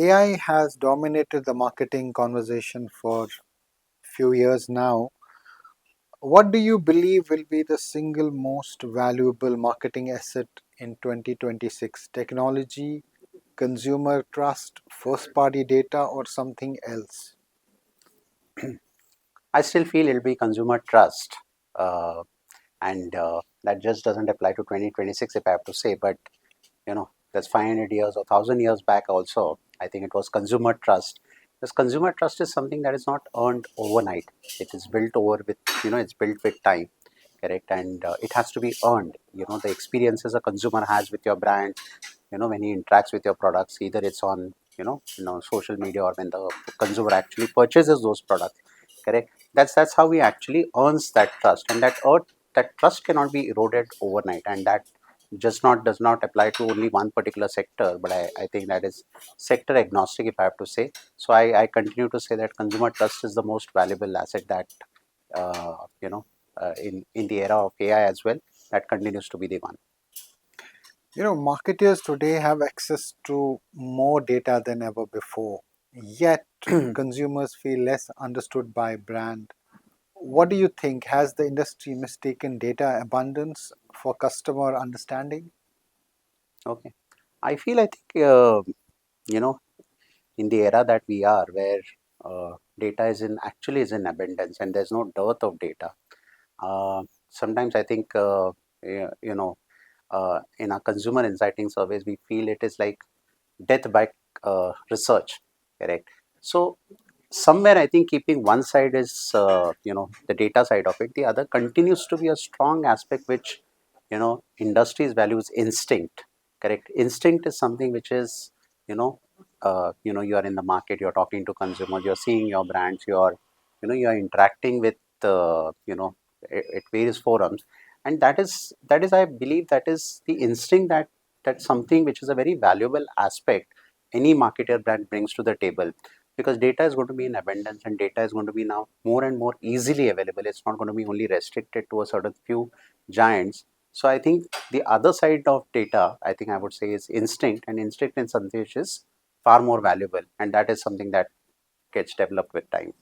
AI has dominated the marketing conversation for few years now. What do you believe will be the single most valuable marketing asset in 2026? Technology, consumer trust, first party data, or something else? I still feel it'll be consumer trust, uh, and that just doesn't apply to 2026 if I have to say. But that's 500 years or 1,000 years back also. I think it was consumer trust. Because consumer trust is something that is not earned overnight. It is built over with it's built with time, correct, and it has to be earned. The experiences a consumer has with your brand, when he interacts with your products, either it's on social media or when the consumer actually purchases those products, correct. That's how he actually earns that trust, and that trust cannot be eroded overnight, and that just not does not apply to only one particular sector, but I think that is sector agnostic if I have to say. So I continue to say that consumer trust is the most valuable asset that uh, you know in the era of AI as well, that continues to be the one. Marketers today have access to more data than ever before, yet consumers feel less understood by brand. What do you think? Has the industry mistaken data abundance for customer understanding? Okay, I think you know in the era that we are, where data is in abundance and there's no dearth of data. Sometimes I think in our consumer inciting surveys, we feel it is like death by research, correct. So somewhere I think keeping one side is the data side of it, the other continues to be a strong aspect which industries values instinct, correct. Instinct is something which is you know you are in the market, you're talking to consumers, you're seeing your brands, you're interacting with at various forums, and that is I believe that is the instinct, that's something which is a very valuable aspect any marketer brand brings to the table, because data is going to be in abundance and data is going to be now more and more easily available. It's not going to be only restricted to a certain few giants. So I think the other side of data, I think I would say, is instinct, and instinct is something which is far more valuable, and that is something that gets developed with time.